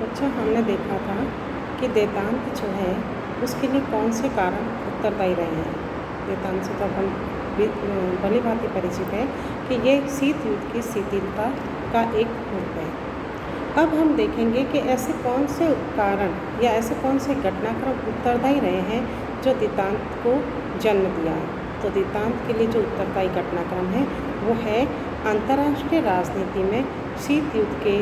अच्छा, हमने देखा था कि देतांत जो है उसके लिए कौन से कारण उत्तरदायी रहे हैं। देतांत से तो अपन भली भांति परिचित है कि ये शीत युद्ध की शिथिलता का एक रूप है। अब हम देखेंगे कि ऐसे कौन से कारण या ऐसे कौन से घटनाक्रम उत्तरदायी रहे हैं जो देतांत को जन्म दिया है। तो देतांत के लिए जो उत्तरदायी घटनाक्रम है वो है अंतर्राष्ट्रीय राजनीति में शीत युद्ध के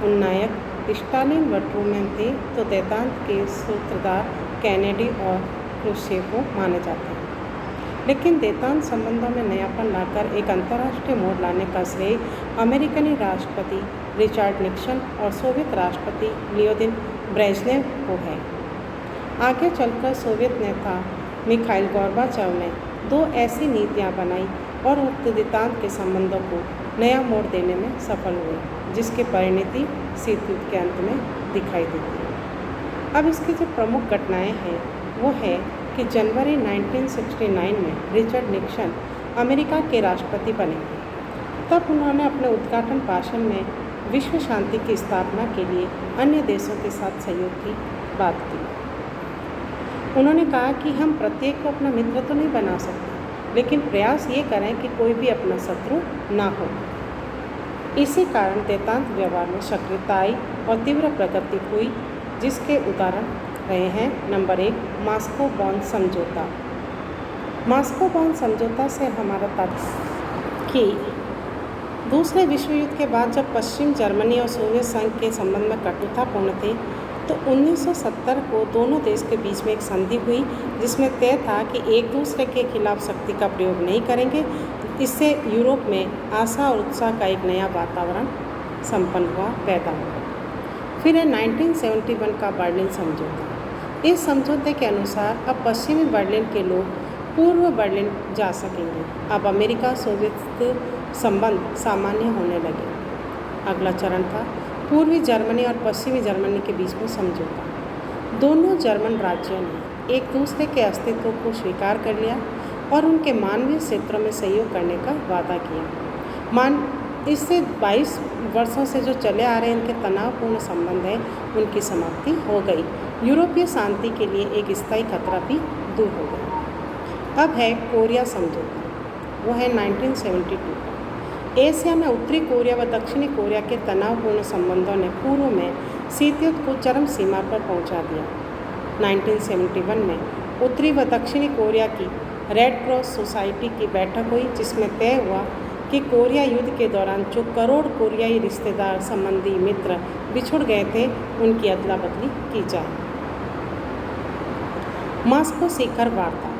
उन्नायक स्टालिन व ट्रूमैन थे, तो देतांत के सूत्रधार कैनेडी और क्रुश्चेव को माने जाते हैं। लेकिन देतांत संबंधों में नयापन लाकर एक अंतर्राष्ट्रीय मोड़ लाने का श्रेय अमेरिकन राष्ट्रपति रिचर्ड निक्सन और सोवियत राष्ट्रपति लियोनिद ब्रेजनेव को है। आगे चलकर सोवियत नेता मिखाइल गोर्बाचेव ने दो ऐसी नीतियां बनाई और देतांत के संबंधों को नया मोड़ देने में सफल हुए, जिसकी परिणति शीत युद्ध के अंत में दिखाई देती है। अब इसकी जो प्रमुख घटनाएं हैं वो है कि जनवरी 1969 में रिचर्ड निक्सन अमेरिका के राष्ट्रपति बने। तब उन्होंने अपने उद्घाटन भाषण में विश्व शांति की स्थापना के लिए अन्य देशों के साथ सहयोग की बात की। उन्होंने कहा कि हम प्रत्येक को अपना मित्र तो नहीं बना सकते, लेकिन प्रयास ये करें कि कोई भी अपना शत्रु ना हो। इसी कारण देतांत व्यवहार में सक्रियता आई और तीव्र प्रगति हुई, जिसके उदाहरण रहे हैं नंबर 1 मॉस्को बॉन समझौता। मॉस्को बॉन समझौता से हमारा तात्पर्य कि दूसरे विश्व युद्ध के बाद जब पश्चिम जर्मनी और सोवियत संघ के संबंध में कटुतापूर्ण थे, तो 1970 को दोनों देश के बीच में एक संधि हुई, जिसमें तय था कि एक दूसरे के खिलाफ शक्ति का प्रयोग नहीं करेंगे। इससे यूरोप में आशा और उत्साह का एक नया वातावरण पैदा हुआ। फिर है 1971 का बर्लिन समझौता। इस समझौते के अनुसार अब पश्चिमी बर्लिन के लोग पूर्व बर्लिन जा सकेंगे। अब अमेरिका सोवियत संबंध सामान्य होने लगे। अगला चरण था पूर्वी जर्मनी और पश्चिमी जर्मनी के बीच में समझौता। दोनों जर्मन राज्यों ने एक दूसरे के अस्तित्व को स्वीकार कर लिया और उनके मानवीय क्षेत्रों में सहयोग करने का वादा किया। इससे 22 वर्षों से जो चले आ रहे इनके तनावपूर्ण संबंध है उनकी समाप्ति हो गई। यूरोपीय शांति के लिए एक स्थायी खतरा भी दूर हो गया। अब है कोरिया समझौता, वो है 1972। एशिया में उत्तरी कोरिया व दक्षिणी कोरिया के तनावपूर्ण संबंधों ने पूर्व में शीत युद्ध को चरम सीमा पर पहुंचा दिया। 1971 में उत्तरी व दक्षिणी कोरिया की रेड क्रॉस सोसाइटी की बैठक हुई, जिसमें तय हुआ कि कोरिया युद्ध के दौरान जो करोड़ कोरियाई रिश्तेदार, संबंधी, मित्र बिछुड़ गए थे, उनकी अदला बदली की जाए। मॉस्को शिखर वार्ता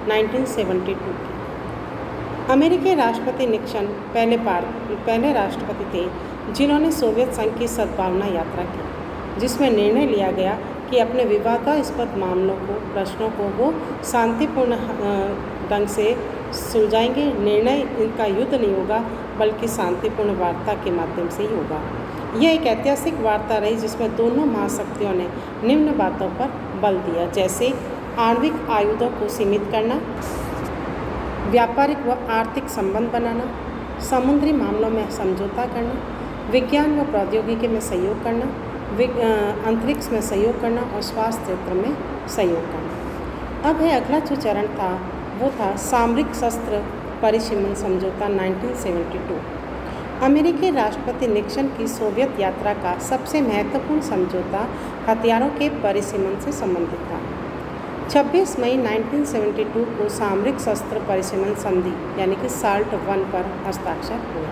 1972 की। अमेरिकी राष्ट्रपति निक्सन पहले राष्ट्रपति थे जिन्होंने सोवियत संघ की सद्भावना यात्रा की, जिसमें निर्णय लिया गया कि अपने विवादास्पद मामलों को, प्रश्नों को वो शांतिपूर्ण ढंग से सुलझाएंगे। निर्णय इनका युद्ध नहीं होगा, बल्कि शांतिपूर्ण वार्ता के माध्यम से ही होगा। यह एक ऐतिहासिक वार्ता रही जिसमें दोनों महाशक्तियों ने निम्न बातों पर बल दिया, जैसे आणविक आयुधों को सीमित करना, व्यापारिक व आर्थिक संबंध बनाना, समुद्री मामलों में समझौता करना, विज्ञान व प्रौद्योगिकी में सहयोग करना, अंतरिक्ष में सहयोग करना और स्वास्थ्य क्षेत्र में सहयोग करना। अब है अगला जो चरण था वो था सामरिक शस्त्र परिसीमन समझौता 1972। अमेरिकी राष्ट्रपति निक्सन की सोवियत यात्रा का सबसे महत्वपूर्ण समझौता हथियारों के परिसीमन से संबंधित था। 26 मई 1972 को सामरिक शस्त्र परिसीमन संधि यानी कि SALT I पर हस्ताक्षर हुआ।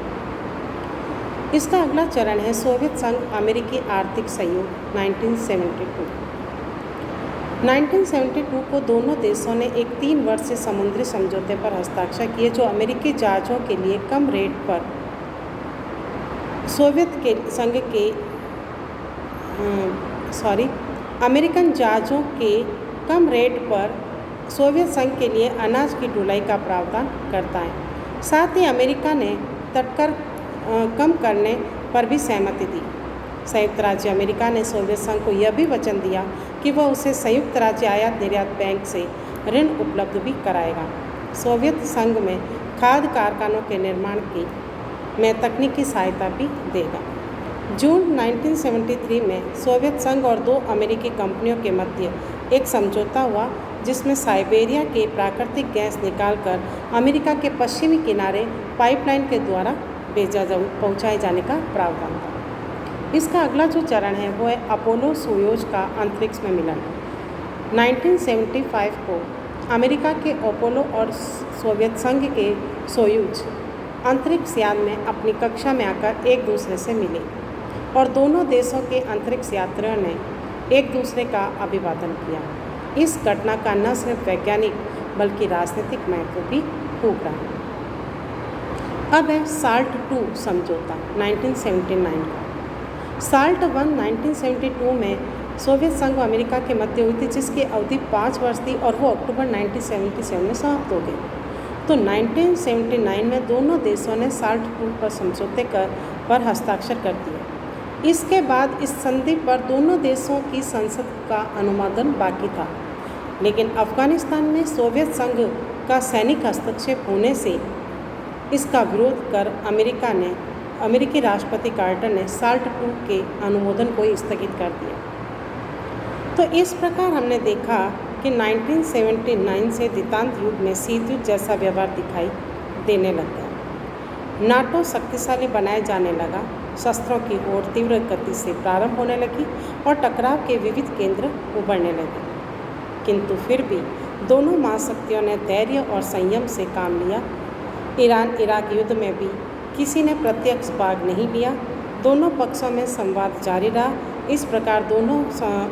इसका अगला चरण है सोवियत संघ अमेरिकी आर्थिक सहयोग 1972। 1972 को दोनों देशों ने एक 3 वर्षीय समुद्री समझौते पर हस्ताक्षर किए, जो अमेरिकी जहाज़ों के लिए कम रेट पर अमेरिकन जहाज़ों के कम रेट पर सोवियत संघ के लिए अनाज की ढुलाई का प्रावधान करता है। साथ ही अमेरिका ने तटकर कम करने पर भी सहमति दी। संयुक्त राज्य अमेरिका ने सोवियत संघ को यह भी वचन दिया कि वह उसे संयुक्त राज्य आयात निर्यात बैंक से ऋण उपलब्ध भी कराएगा। सोवियत संघ में खाद्य कारखानों के निर्माण में तकनीकी सहायता भी देगा। जून 1973 में सोवियत संघ और 2 अमेरिकी कंपनियों के मध्य एक समझौता हुआ जिसमें साइबेरिया के प्राकृतिक गैस निकालकर अमेरिका के पश्चिमी किनारे पाइपलाइन के द्वारा पहुंचाए जाने का प्रावधान था। इसका अगला जो चरण है वो है अपोलो सोयूज का अंतरिक्ष में मिलन। 1975 को अमेरिका के अपोलो और सोवियत संघ के सोयूज अंतरिक्ष यान में अपनी कक्षा में आकर एक दूसरे से मिले और दोनों देशों के अंतरिक्ष यात्रियों ने एक दूसरे का अभिवादन किया। इस घटना का न सिर्फ वैज्ञानिक बल्कि राजनीतिक महत्व भी खूब रहा। अब है साल्ट II समझौता 1979 का। साल्ट I 1972 में सोवियत संघ व अमेरिका के मध्य हुई थी, जिसकी अवधि 5 वर्ष थी और वो अक्टूबर 1977 में समाप्त हो गई। तो 1979 में दोनों देशों ने साल्ट II पर समझौते पर हस्ताक्षर कर दिए। इसके बाद इस संधि पर दोनों देशों की संसद का अनुमोदन बाकी था, लेकिन अफगानिस्तान में सोवियत संघ का सैनिक हस्तक्षेप होने से इसका विरोध कर अमेरिकी राष्ट्रपति कार्टर ने साल्ट II के अनुमोदन को स्थगित कर दिया। तो इस प्रकार हमने देखा कि 1979 से द्वितांत युद्ध में शीत युद्ध जैसा व्यवहार दिखाई देने लग गया। नाटो शक्तिशाली बनाए जाने लगा, शस्त्रों की होड़ तीव्र गति से प्रारंभ होने लगी और टकराव के विविध केंद्र उभरने लगे। किंतु फिर भी दोनों महाशक्तियों ने धैर्य और संयम से काम लिया। ईरान इराक युद्ध में भी किसी ने प्रत्यक्ष भाग नहीं लिया। दोनों पक्षों में संवाद जारी रहा। इस प्रकार दोनों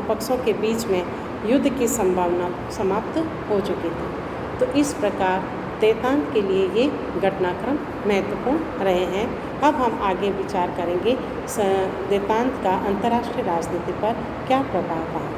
पक्षों के बीच में युद्ध की संभावना समाप्त हो चुकी थी। तो इस प्रकार देतान के लिए ये घटनाक्रम महत्वपूर्ण रहे हैं। अब हम आगे विचार करेंगे देतांत का अंतर्राष्ट्रीय राजनीति पर क्या प्रभाव रहा।